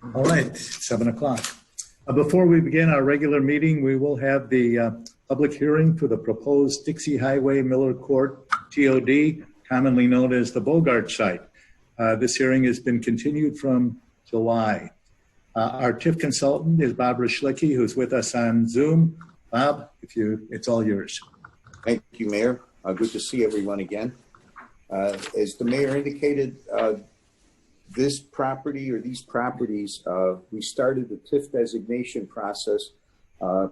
All right, 7 o'clock. Before we begin our regular meeting, we will have the public hearing for the proposed Dixie Highway Miller Court TOD, commonly known as the Bogart site. This hearing has been continued from July. Our TIF consultant is Bob Rychlicki, who's with us on Zoom. Bob, it's all yours. Thank you, Mayor. Good to see everyone again. As the Mayor indicated, this property or these properties, we started the TIF designation process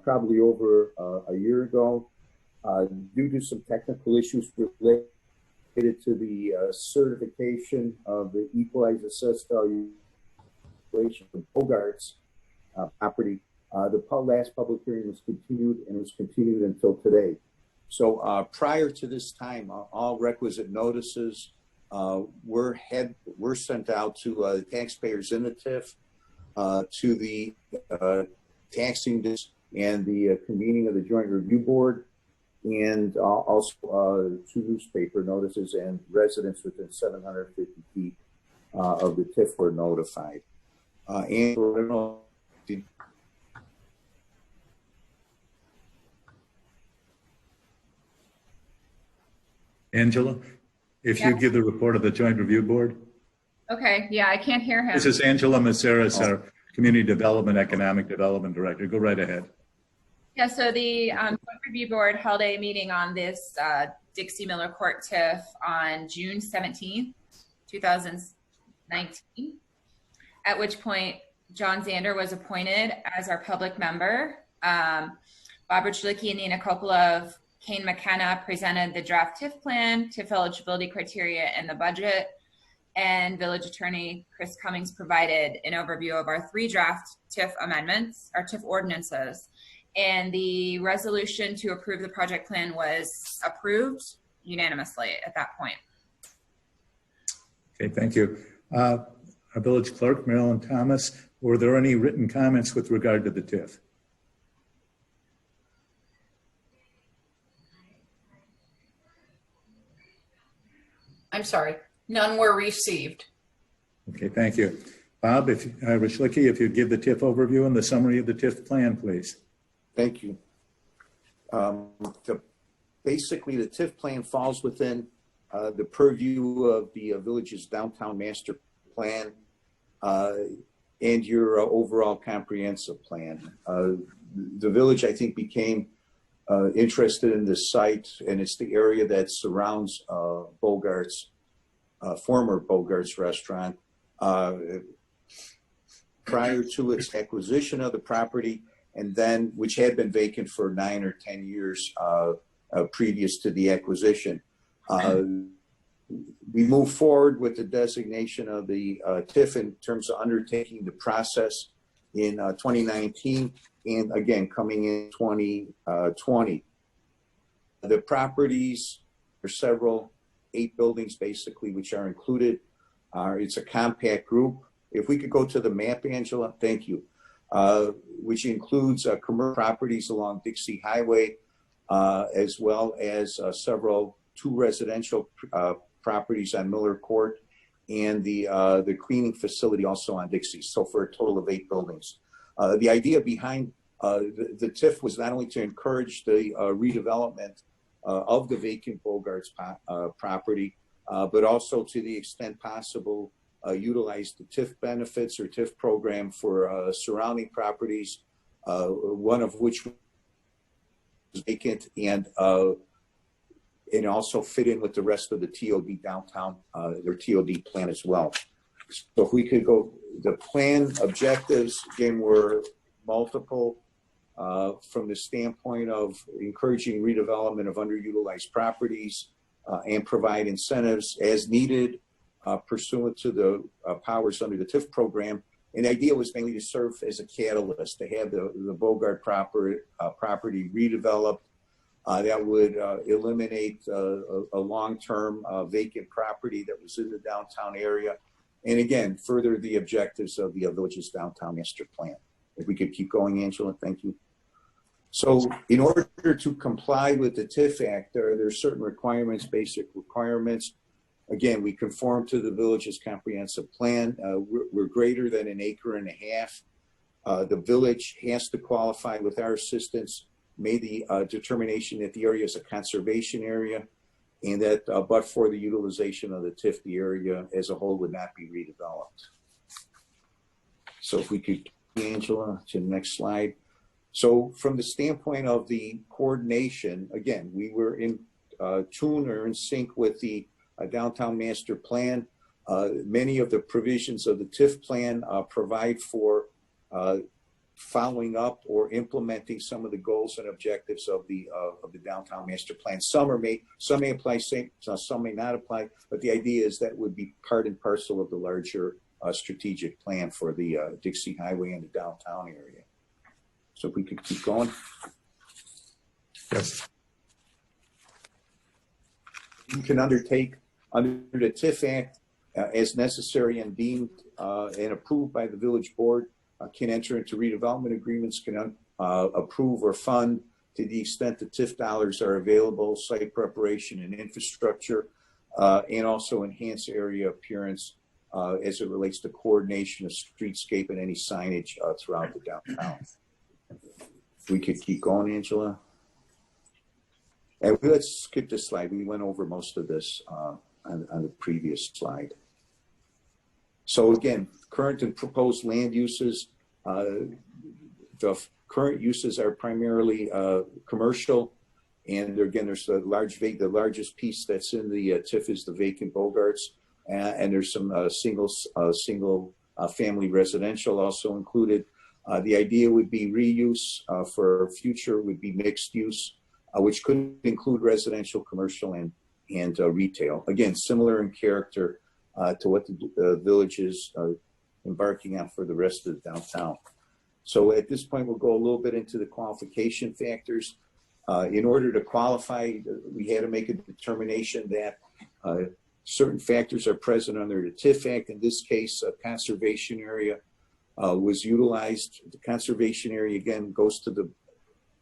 probably over a year ago due to some technical issues related to the certification of the equalized assessed valuation of Bogart's property. The last public hearing was continued and was continued until today. So prior to this time, all requisite notices were sent out to the taxpayers in the TIF, to the taxing and the convening of the Joint Review Board, and also two newspaper notices, and residents within 750 feet of the TIF were notified. Angela, if you give the report of the Joint Review Board. Okay, yeah, I can't hear him. This is Angela Maceras, our Community Development, Economic Development Director. Go right ahead. Yeah, so the Joint Review Board held a meeting on this Dixie Miller Court TIF on June 17th, 2019, at which point John Zander was appointed as our public member. Bob Rychlicki and Nina Kopilov, Kane McKenna presented the draft TIF plan, TIF eligibility criteria, and the budget. And Village Attorney Chris Cummings provided an overview of our 3 draft TIF amendments, our TIF ordinances. And the resolution to approve the project plan was approved unanimously at that point. Okay, thank you. Our village clerk, Marilyn Thomas, were there any written comments with regard to the TIF? I'm sorry, none were received. Okay, thank you. Bob, Rychlicki, if you'd give the TIF overview and the summary of the TIF plan, please. Thank you. Basically, the TIF plan falls within the purview of the village's downtown master plan and your overall comprehensive plan. The village, I think, became interested in this site, and it's the area that surrounds Bogart's, former Bogart's restaurant. Prior to its acquisition of the property, and then which had been vacant for 9 or 10 years previous to the acquisition. We moved forward with the designation of the TIF in terms of undertaking the process in 2019, and again coming in 2020. The properties are several, 8 buildings basically, which are included. It's a compact group. If we could go to the map, Angela, thank you. Which includes commercial properties along Dixie Highway, as well as several 2 residential properties on Miller Court, and the cleaning facility also on Dixie. So for a total of 8 buildings. The idea behind the TIF was not only to encourage the redevelopment of the vacant Bogart's property, but also to the extent possible utilize the TIF benefits or TIF program for surrounding properties, one of which was vacant, and also fit in with the rest of the TOD downtown, their TOD plan as well. So if we could go, the plan objectives, again, were multiple from the standpoint of encouraging redevelopment of underutilized properties and provide incentives as needed pursuant to the powers under the TIF program. And the idea was mainly to serve as a catalyst, to have the Bogart property redeveloped. That would eliminate a long-term vacant property that was in the downtown area. And again, further the objectives of the village's downtown master plan. If we could keep going, Angela, thank you. So in order to comply with the TIF Act, there are certain requirements, basic requirements. Again, we conform to the village's comprehensive plan. We're greater than 1.5 acres. The village has to qualify with our assistance, made the determination that the area is a conservation area, and that but for the utilization of the TIF, the area as a whole would not be redeveloped. So if we could, Angela, to the next slide. So from the standpoint of the coordination, again, we were in tune or in sync with the downtown master plan. Many of the provisions of the TIF plan provide for following up or implementing some of the goals and objectives of the downtown master plan. Some may apply, some may not apply, but the idea is that would be part and parcel of the larger strategic plan for the Dixie Highway and the downtown area. So if we could keep going. Yes. You can undertake under the TIF Act as necessary and deemed and approved by the village board, can enter into redevelopment agreements, can approve or fund to the extent the TIF dollars are available, site preparation and infrastructure, and also enhance area appearance as it relates to coordination of streetscape and any signage throughout the downtown. We could keep going, Angela. And let's skip this slide. We went over most of this on the previous slide. So again, current and proposed land uses. The current uses are primarily commercial, and again, there's the largest piece that's in the TIF is the vacant Bogarts, and there's some single family residential also included. The idea would be reuse for future would be mixed use, which could include residential, commercial, and retail. Again, similar in character to what the village is embarking on for the rest of the downtown. So at this point, we'll go a little bit into the qualification factors. In order to qualify, we had to make a determination that certain factors are present under the TIF Act. In this case, a conservation area was utilized. The conservation area, again, goes to the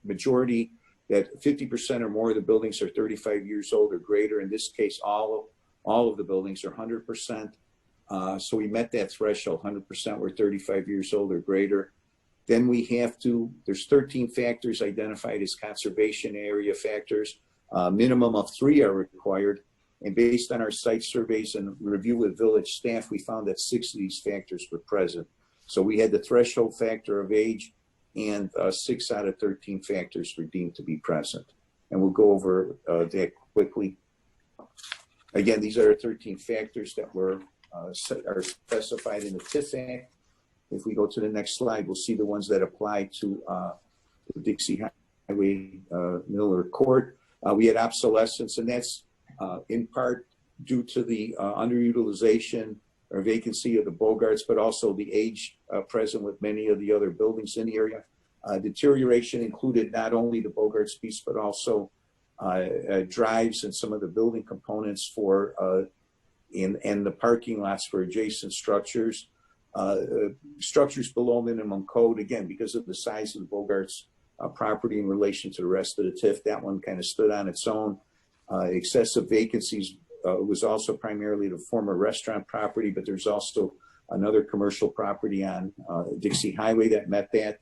majority that 50% or more of the buildings are 35 years old or greater. In this case, all of the buildings are 100%. So we met that threshold, 100% were 35 years old or greater. Then we have to, there's 13 factors identified as conservation area factors. Minimum of 3 are required. And based on our site surveys and review with village staff, we found that 6 of these factors were present. So we had the threshold factor of age, and 6 out of 13 factors were deemed to be present. And we'll go over that quickly. Again, these are 13 factors that are specified in the TIF Act. If we go to the next slide, we'll see the ones that apply to the Dixie Highway Miller Court. We had obsolescence, and that's in part due to the underutilization or vacancy of the Bogarts, but also the age present with many of the other buildings in the area. Deterioration included not only the Bogarts piece, but also drives and some of the building components for and the parking lots for adjacent structures. Structures below minimum code, again, because of the size of the Bogarts property in relation to the rest of the TIF, that one kind of stood on its own. Excessive vacancies was also primarily the former restaurant property, but there's also another commercial property on Dixie Highway that met that.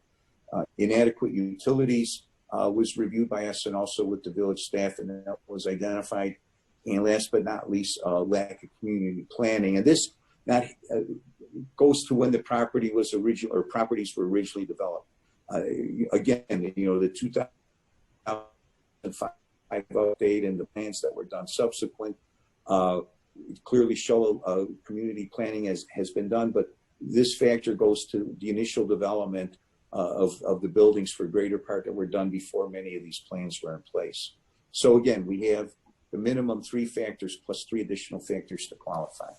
Inadequate utilities was reviewed by us and also with the village staff, and that was identified. And last but not least, lack of community planning. And this goes to when the property was original, or properties were originally developed. Again, you know, the 2005 update and the plans that were done subsequent clearly show community planning has been done, but this factor goes to the initial development of the buildings for greater part that were done before many of these plans were in place. So again, we have the minimum 3 factors plus 3 additional factors to qualify.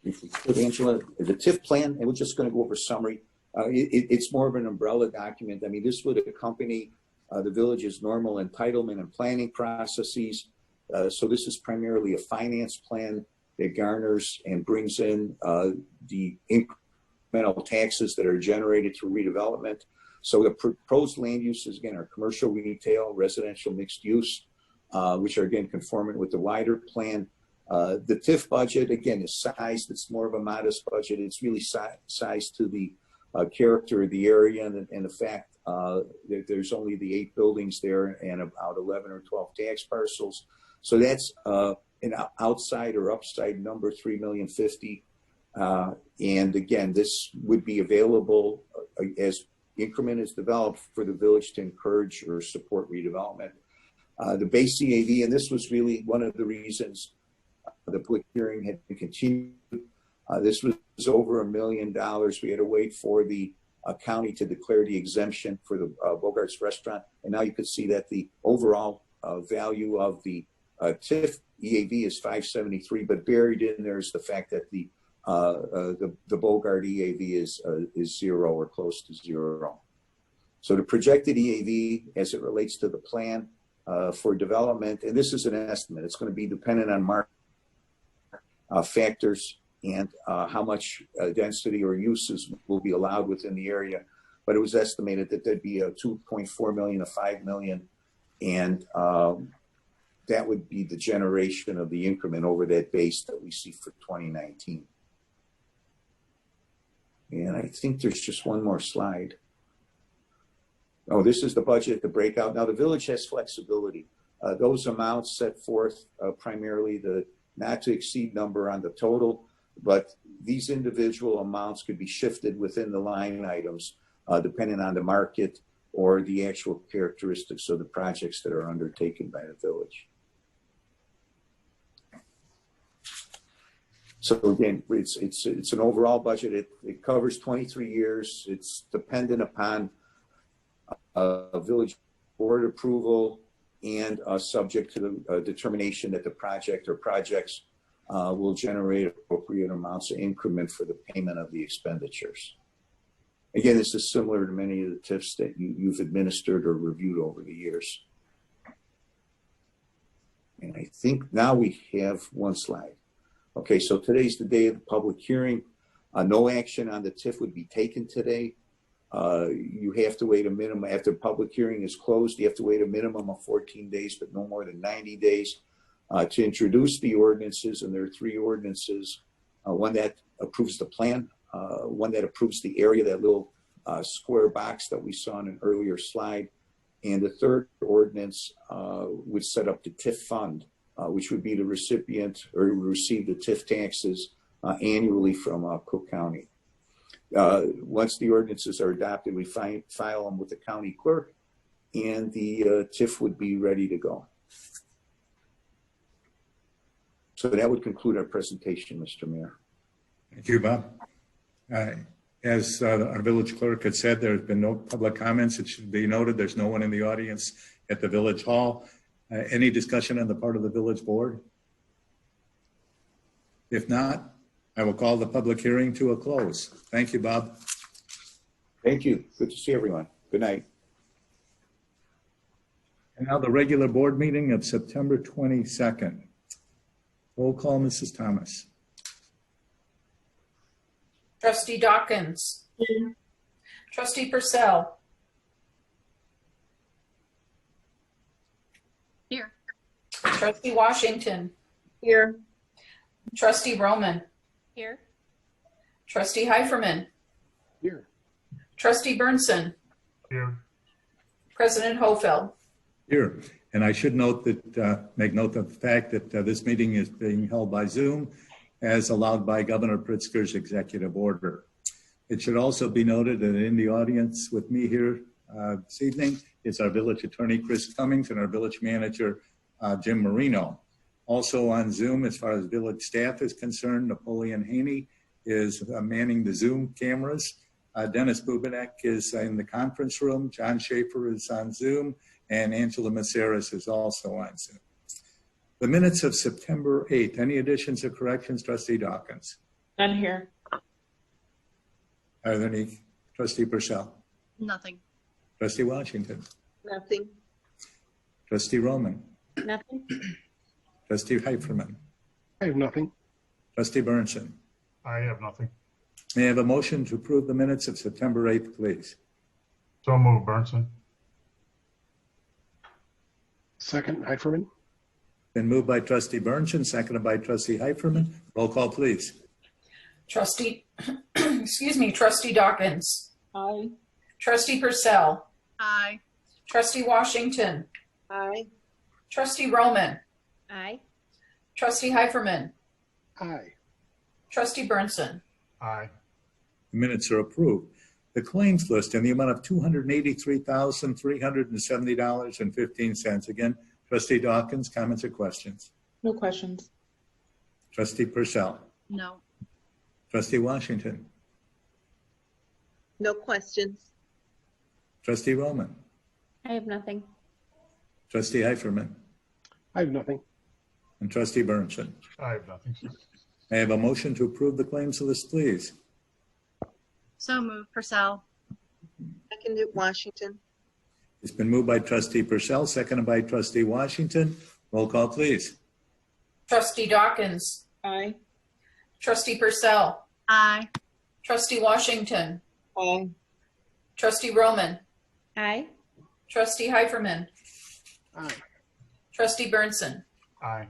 If we could, Angela, the TIF plan, and we're just going to go over summary. It's more of an umbrella document. I mean, this would accompany the village's normal entitlement and planning processes. So this is primarily a finance plan that garners and brings in the incremental taxes that are generated through redevelopment. So the proposed land uses, again, are commercial, retail, residential, mixed use. which are again conformant with the wider plan. The TIF budget, again, is sized. It's more of a modest budget. It's really sized to the character of the area and the fact that there's only the 8 buildings there and about 11 or 12 tax parcels. So that's an outside or upside number, $3,050,000. And again, this would be available as increment is developed for the village to encourage or support redevelopment. The base EAV, and this was really one of the reasons the public hearing had to continue. This was over $1 million. We had to wait for the county to declare the exemption for the Bogart's restaurant. And now you could see that the overall value of the TIF EAV is $573, but buried in there is the fact that the Bogart EAV is zero or close to zero. So the projected EAV as it relates to the plan for development, and this is an estimate, it's going to be dependent on market factors and how much density or uses will be allowed within the area. But it was estimated that there'd be a 2.4 million to 5 million, and that would be the generation of the increment over that base that we see for 2019. And I think there's just one more slide. Oh, this is the budget, the breakout. Now the village has flexibility. Those amounts set forth primarily the not to exceed number on the total, but these individual amounts could be shifted within the line items depending on the market or the actual characteristics of the projects that are undertaken by the village. So again, it's an overall budget. It covers 23 years. It's dependent upon a village board approval and subject to the determination that the project or projects will generate appropriate amounts of increment for the payment of the expenditures. Again, this is similar to many of the TIFs that you've administered or reviewed over the years. And I think now we have one slide. Okay, so today's the day of the public hearing. No action on the TIF would be taken today. You have to wait a minimum, after the public hearing is closed, you have to wait a minimum of 14 days, but no more than 90 days to introduce the ordinances. And there are 3 ordinances, one that approves the plan, one that approves the area, that little square box that we saw in an earlier slide. And the third ordinance would set up the TIF fund, which would be the recipient or receive the TIF taxes annually from Cook County. Once the ordinances are adopted, we file them with the county clerk, and the TIF would be ready to go. So that would conclude our presentation, Mr. Mayor. Thank you, Bob. As our village clerk had said, there have been no public comments. It should be noted there's no one in the audience at the village hall. Any discussion on the part of the village board? If not, I will call the public hearing to a close. Thank you, Bob. Thank you. Good to see everyone. Good night. And now the regular board meeting of September 22nd. Roll call, Mrs. Thomas. Trustee Dawkins. Here. Trustee Purcell. Here. Trustee Washington. Here. Trustee Roman. Here. Trustee Heiferman. Here. Trustee Burnson. Here. President Hofeld. Here. And I should note that, make note of the fact that this meeting is being held by Zoom as allowed by Governor Pritzker's executive order. It should also be noted that in the audience with me here this evening is our village attorney, Chris Cummings, and our village manager, Jim Marino. Also on Zoom, as far as village staff is concerned, Napoleon Haney is manning the Zoom cameras. Dennis Bubanek is in the conference room. John Schaefer is on Zoom, and Angela Maceras is also on Zoom. The minutes of September 8th. Any additions or corrections, Trustee Dawkins? None here. Are there any? Trustee Purcell? Nothing. Trustee Washington? Nothing. Trustee Roman? Nothing. Trustee Heiferman? I have nothing. Trustee Burnson? I have nothing. May I have a motion to approve the minutes of September 8th, please? So moved, Burnson. Second, Heiferman. Been moved by trustee Berntsen, seconded by trustee Heiferman. Roll call, please. Trustee, excuse me, Trustee Dawkins. Aye. Trustee Purcell. Aye. Trustee Washington. Aye. Trustee Roman. Aye. Trustee Heiferman. Aye. Trustee Burnson. Aye. The minutes are approved. The claims list in the amount of $283,370.15. Again, trustee Dawkins, comments or questions? No questions. Trustee Purcell. No. Trustee Washington. No questions. Trustee Roman. I have nothing. Trustee Heiferman. I have nothing. And trustee Berntsen. I have nothing. I have a motion to approve the claims list, please. So moved. Purcell. Seconded. Washington. It's been moved by trustee Purcell, seconded by trustee Washington. Roll call, please. Trustee Dawkins. Aye. Trustee Purcell. Aye. Trustee Washington. Aye. Trustee Roman. Aye. Trustee Heiferman. Aye. Trustee Burnson. Aye.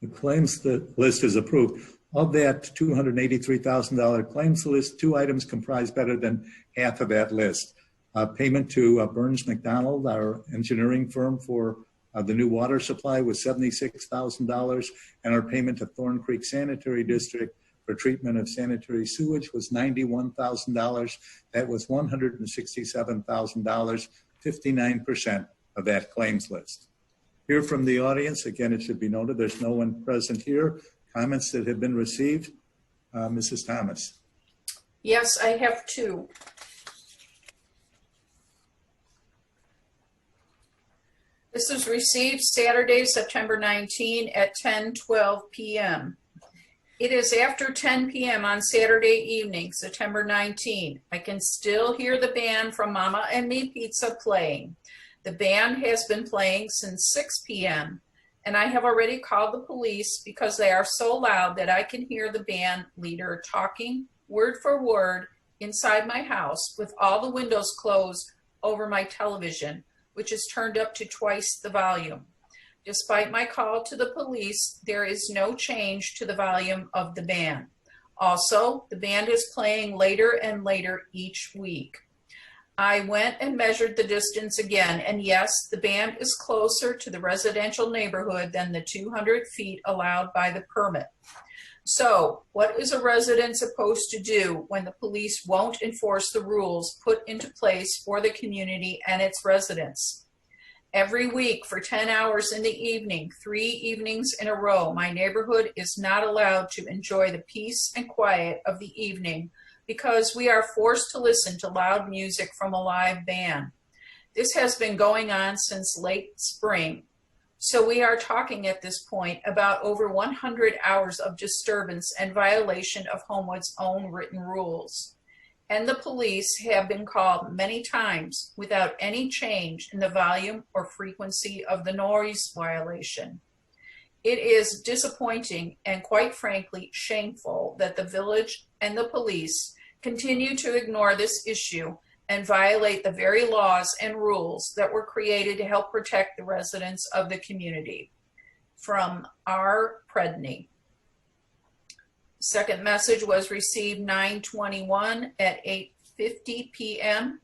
The claims list is approved. Of that $283,000 claims list, 2 items comprise better than half of that list. Payment to Burns McDonald, our engineering firm, for the new water supply was $76,000, and our payment to Thorn Creek Sanitary District for treatment of sanitary sewage was $91,000. That was $167,000, 59% of that claims list. Hear from the audience. Again, it should be noted there's no one present here. Comments that have been received. Mrs. Thomas. Yes, I have 2. This was received Saturday, September 19 at 10:12 p.m. It is after 10 p.m. on Saturday evening, September 19. I can still hear the band from Mama and Me Pizza playing. The band has been playing since 6 p.m. and I have already called the police because they are so loud that I can hear the band leader talking word for word inside my house with all the windows closed over my television, which is turned up to twice the volume. Despite my call to the police, there is no change to the volume of the band. Also, the band is playing later and later each week. I went and measured the distance again, and yes, the band is closer to the residential neighborhood than the 200 feet allowed by the permit. So, what is a resident supposed to do when the police won't enforce the rules put into place for the community and its residents? Every week for 10 hours in the evening, 3 evenings in a row, my neighborhood is not allowed to enjoy the peace and quiet of the evening because we are forced to listen to loud music from a live band. This has been going on since late spring. So we are talking at this point about over 100 hours of disturbance and violation of Homewood's own written rules. And the police have been called many times without any change in the volume or frequency of the noise violation. It is disappointing and quite frankly shameful that the village and the police continue to ignore this issue and violate the very laws and rules that were created to help protect the residents of the community. From R. Predney. Second message was received 9/21 at 8:50 p.m.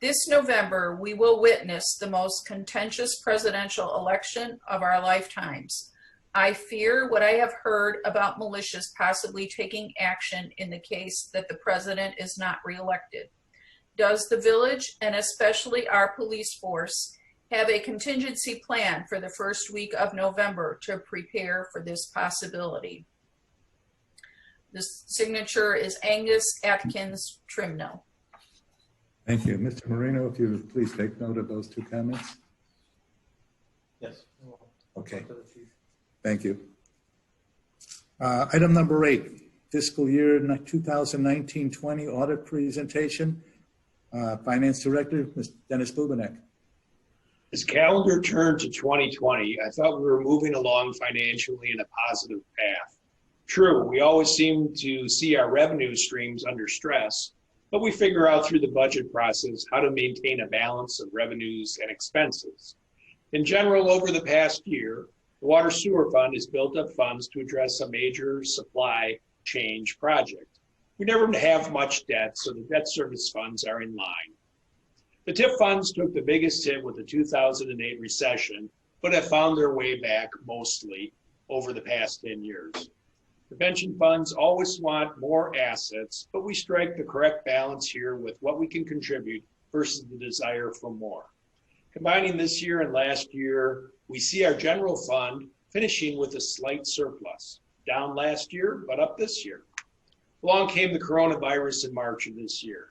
This November, we will witness the most contentious presidential election of our lifetimes. I fear what I have heard about militias possibly taking action in the case that the president is not reelected. Does the village, and especially our police force, have a contingency plan for the first week of November to prepare for this possibility? The signature is Angus Atkins Trimnell. Thank you. Mr. Marino, if you would please take note of those 2 comments. Yes. Okay. Thank you. Item number 8, fiscal year 2019-20 audit presentation. Finance Director, Ms. Dennis Bubenek. As calendar turned to 2020, I thought we were moving along financially in a positive path. True, we always seem to see our revenue streams under stress, but we figure out through the budget process how to maintain a balance of revenues and expenses. In general, over the past year, The Water Sewer Fund has built up funds to address a major supply change project. We never have much debt, so the debt service funds are in line. The TIF funds took the biggest hit with the 2008 recession, but have found their way back mostly over the past 10 years. The pension funds always want more assets, but we strike the correct balance here with what we can contribute versus the desire for more. Combining this year and last year, we see our general fund finishing with a slight surplus, down last year, but up this year. Along came the coronavirus in March of this year.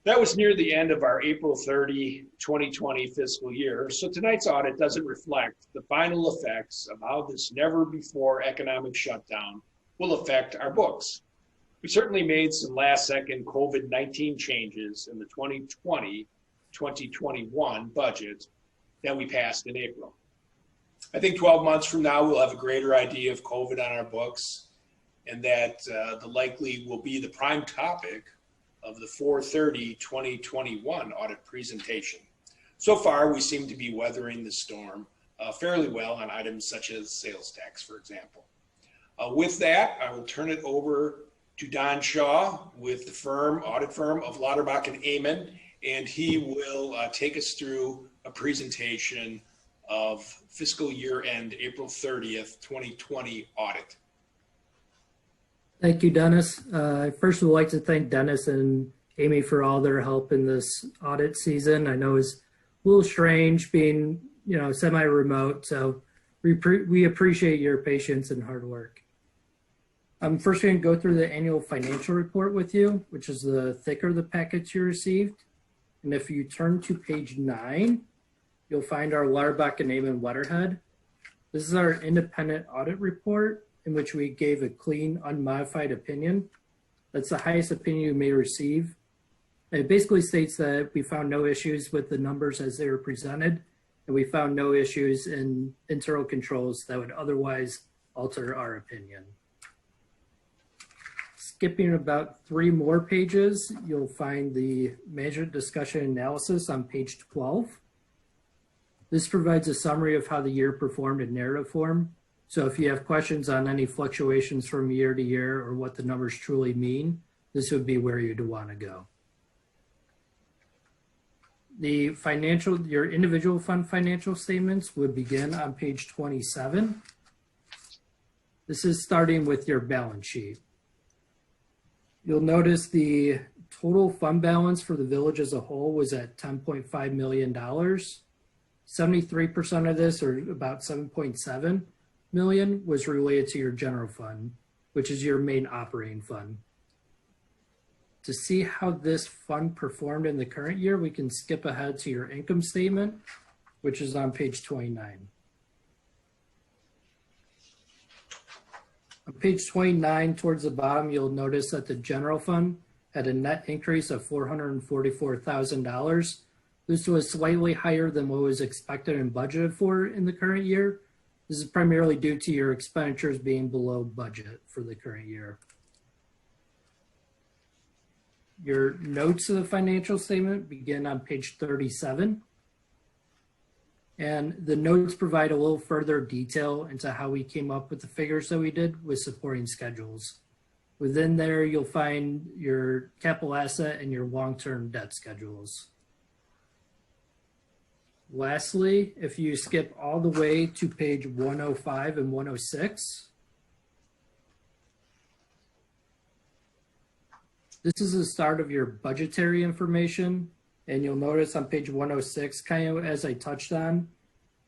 That was near the end of our April 30, 2020 fiscal year, so tonight's audit doesn't reflect the final effects of how this never-before economic shutdown will affect our books. We certainly made some last-second COVID-19 changes in the 2020-2021 budget that we passed in April. I think 12 months from now, we'll have a greater idea of COVID on our books, and that the likely will be the prime topic of the 4/30/2021 audit presentation. So far, we seem to be weathering the storm fairly well on items such as sales tax, for example. With that, I will turn it over to Don Shaw with the audit firm of Lauterbach and Amon, and he will take us through a presentation of fiscal year end April 30th, 2020 audit. Thank you, Dennis. I first would like to thank Dennis and Amy for all their help in this audit season. I know it's a little strange being, semi-remote, so we appreciate your patience and hard work. I'm first going to go through the annual financial report with you, which is the thicker of the packets you received. And if you turn to page 9, you'll find our Lauterbach and Amon letterhead. This is our independent audit report, in which we gave a clean, unmodified opinion. That's the highest opinion you may receive. It basically states that we found no issues with the numbers as they were presented, and we found no issues in internal controls that would otherwise alter our opinion. Skipping about 3 more pages, you'll find the management discussion analysis on page 12. This provides a summary of how the year performed in narrative form. So if you have questions on any fluctuations from year to year or what the numbers truly mean, this would be where you'd want to go. Your individual fund financial statements would begin on page 27. This is starting with your balance sheet. You'll notice the total fund balance for the village as a whole was at $10.5 million. 73% of this, or about 7.7 million, was related to your general fund, which is your main operating fund. To see how this fund performed in the current year, we can skip ahead to your income statement, which is on page 29. On page 29, towards the bottom, you'll notice that the general fund had a net increase of $444,000. This was slightly higher than what was expected and budgeted for in the current year. This is primarily due to your expenditures being below budget for the current year. Your notes of the financial statement begin on page 37. And the notes provide a little further detail into how we came up with the figures that we did with supporting schedules. Within there, you'll find your capital asset and your long-term debt schedules. Lastly, if you skip all the way to page 105 and 106, this is the start of your budgetary information. And you'll notice on page 106, kind of as I touched on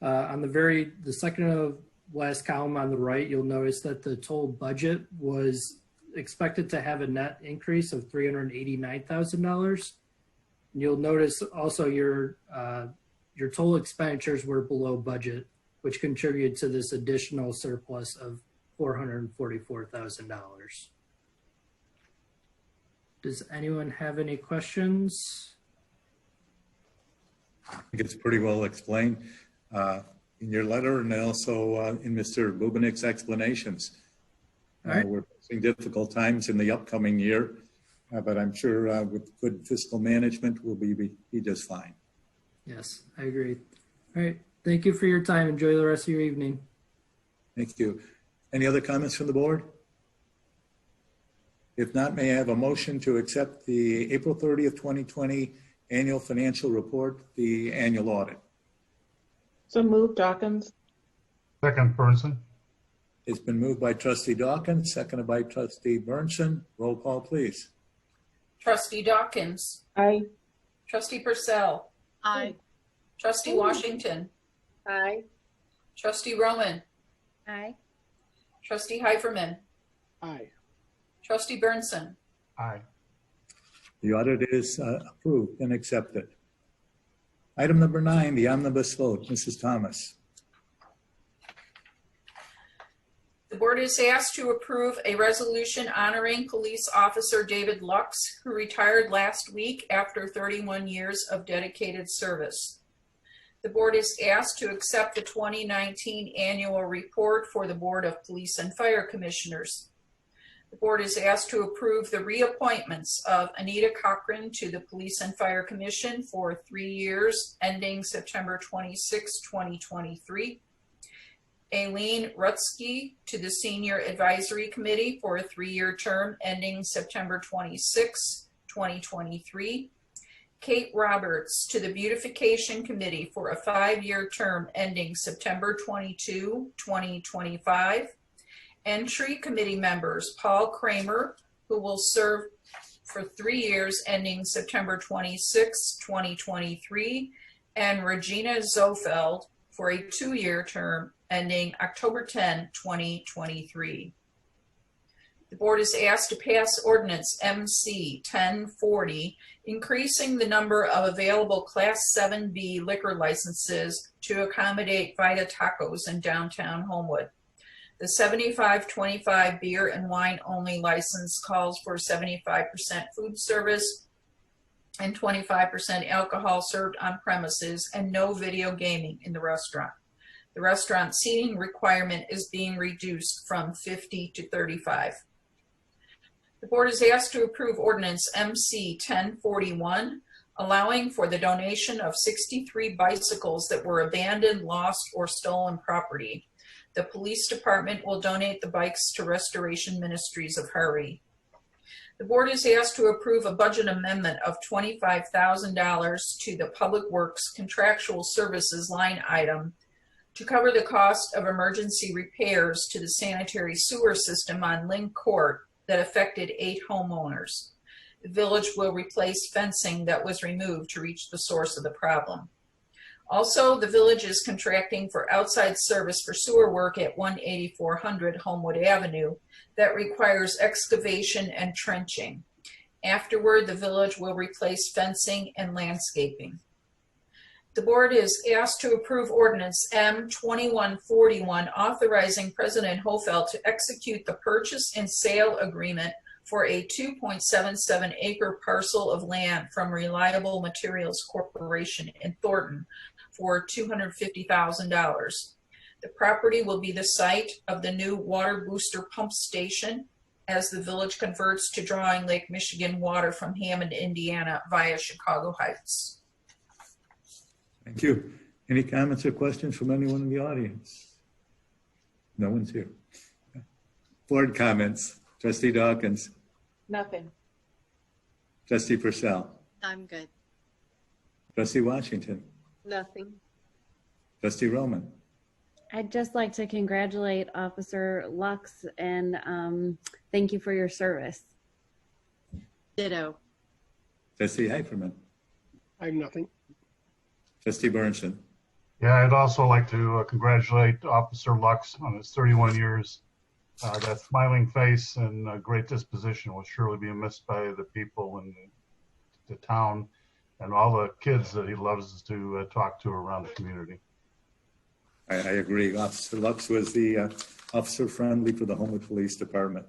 the second to last column on the right, you'll notice that the total budget was expected to have a net increase of $389,000. You'll notice also your total expenditures were below budget, which contributed to this additional surplus of $444,000. Does anyone have any questions? I think it's pretty well explained in your letter and also in Mr. Bubenik's explanations. All right. We're facing difficult times in the upcoming year, but I'm sure with good fiscal management, we'll be just fine. Yes, I agree. All right. Thank you for your time. Enjoy the rest of your evening. Thank you. Any other comments from the board? If not, may I have a motion to accept the April 30th, 2020 annual financial report, the annual audit? So moved, Dawkins. Second, Burnson. It's been moved by trustee Dawkins, seconded by trustee Burnson. Roll call, please. Trustee Dawkins, Aye. trustee Purcell, Aye. trustee Washington, Aye. trustee Roman, Aye. trustee Heiferman, Aye. trustee Burnson. Aye. The audit is approved and accepted. Item number 9, the omnibus vote. Mrs. Thomas. The board is asked to approve a resolution honoring police officer David Lux, who retired last week after 31 years of dedicated service. The board is asked to accept the 2019 annual report for the Board of Police and Fire Commissioners. The board is asked to approve the reappointments of Anita Cochran to the Police and Fire Commission for 3 years ending September 26, 2023. Aileen Rutsky to the Senior Advisory Committee for a 3-year term ending September 26, 2023. Kate Roberts to the Beautification Committee for a 5-year term ending September 22, 2025. And Tree Committee members Paul Kramer, who will serve for 3 years ending September 26, 2023, and Regina Zofeld for a 2-year term ending October 10, 2023. The board is asked to pass ordinance MC 1040, increasing the number of available Class 7B liquor licenses to accommodate Vita Tacos in downtown Homewood. The 75-25 beer and wine only license calls for 75% food service and 25% alcohol served on premises and no video gaming in the restaurant. The restaurant seating requirement is being reduced from 50 to 35. The board is asked to approve ordinance MC 1041, allowing for the donation of 63 bicycles that were abandoned, lost, or stolen property. The police department will donate the bikes to Restoration Ministries of Harry. The board is asked to approve a budget amendment of $25,000 to the Public Works Contractual Services line item to cover the cost of emergency repairs to the sanitary sewer system on Lynn Court that affected 8 homeowners. The village will replace fencing that was removed to reach the source of the problem. Also, the village is contracting for outside service for sewer work at 18400 Homewood Avenue that requires excavation and trenching. Afterward, the village will replace fencing and landscaping. The board is asked to approve ordinance M2141, authorizing President Hofeld to execute the purchase and sale agreement for a 2.77 acre parcel of land from Reliable Materials Corporation in Thornton for $250,000. The property will be the site of the new water booster pump station as the village converts to drawing Lake Michigan water from Hammond, Indiana via Chicago Heights. Thank you. Any comments or questions from anyone in the audience? No one's here. Board comments. Trustee Dawkins. Nothing. Trustee Purcell. I'm good. Trustee Washington. Nothing. Trustee Roman. I'd just like to congratulate Officer Lux and thank you for your service. Ditto. Trustee Heiferman. I have nothing. Trustee Burnson. Yeah, I'd also like to congratulate Officer Lux on his 31 years. That smiling face and great disposition will surely be missed by the people in the town and all the kids that he loves to talk to around the community. I agree. Officer Lux was the officer friendly for the Homewood Police Department.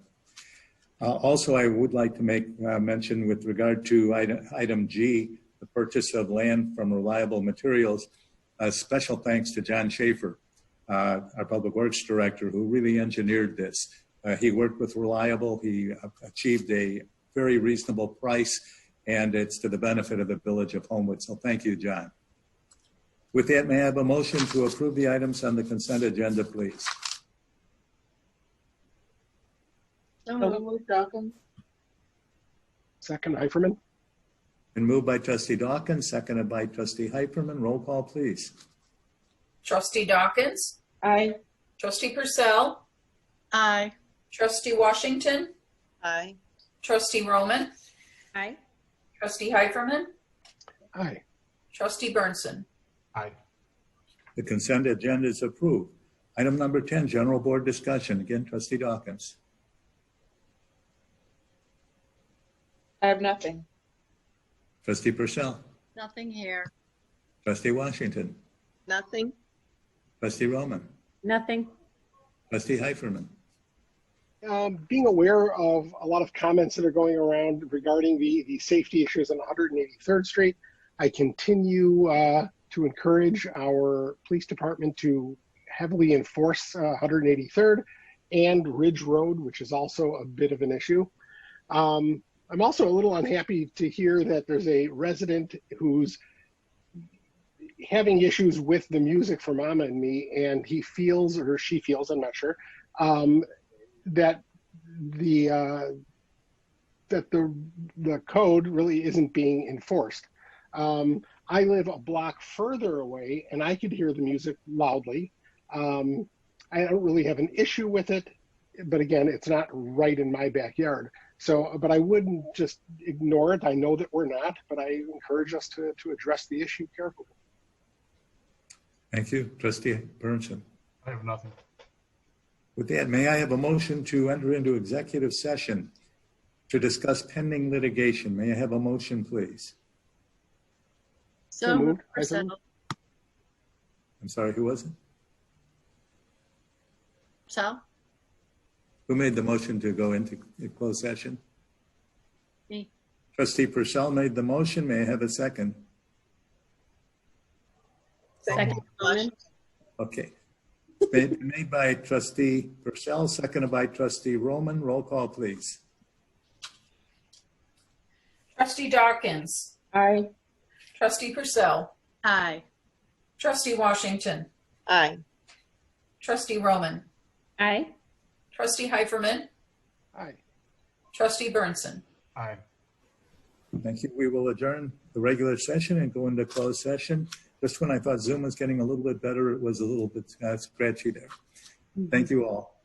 Also, I would like to make mention with regard to item G, the purchase of land from Reliable Materials. Special thanks to John Schaefer, our Public Works Director, who really engineered this. He worked with Reliable. He achieved a very reasonable price, and it's to the benefit of the village of Homewood. So thank you, John. With that, may I have a motion to approve the items on the consent agenda, please? So moved Dawkins. Second, Heiferman. Been moved by trustee Dawkins, seconded by trustee Hyperman. Roll call, please. Trustee Dawkins, Aye. trustee Purcell, Aye. trustee Washington, Aye. trustee Roman, Aye. trustee Heiferman, Aye. trustee Burnson. Aye. The consent agenda is approved. Item number 10, general board discussion. Again, trustee Dawkins. I have nothing. Trustee Purcell. Nothing here. Trustee Washington. Nothing. Trustee Roman. Nothing. Trustee Heiferman. Being aware of a lot of comments that are going around regarding the safety issues on 183rd Street, I continue to encourage our police department to heavily enforce 183rd and Ridge Road, which is also a bit of an issue. I'm also a little unhappy to hear that there's a resident who's having issues with the music for Mama and Me, and he feels, or she feels, I'm not sure, that the code really isn't being enforced. I live a block further away, and I could hear the music loudly. I don't really have an issue with it, but again, it's not right in my backyard. So, but I wouldn't just ignore it. I know that we're not, but I encourage us to address the issue carefully. Thank you. Trustee Burnson. I have nothing. With that, may I have a motion to enter into executive session to discuss pending litigation? May I have a motion, please? So moved. Purcell. I'm sorry, who was it? Purcell? Who made the motion to go into closed session? Me. Trustee Purcell made the motion. May I have a second? Second. Roman. Okay. Made by trustee Purcell, seconded by trustee Roman. Roll call, please. Trustee Dawkins, Aye. trustee Purcell, Aye. trustee Washington, Aye. trustee Roman, Aye. trustee Heiferman, Aye. trustee Burnson. Aye. Thank you. We will adjourn the regular session and go into closed session. Just when I thought Zoom was getting a little bit better, it was a little bit scratchy there. Thank you all.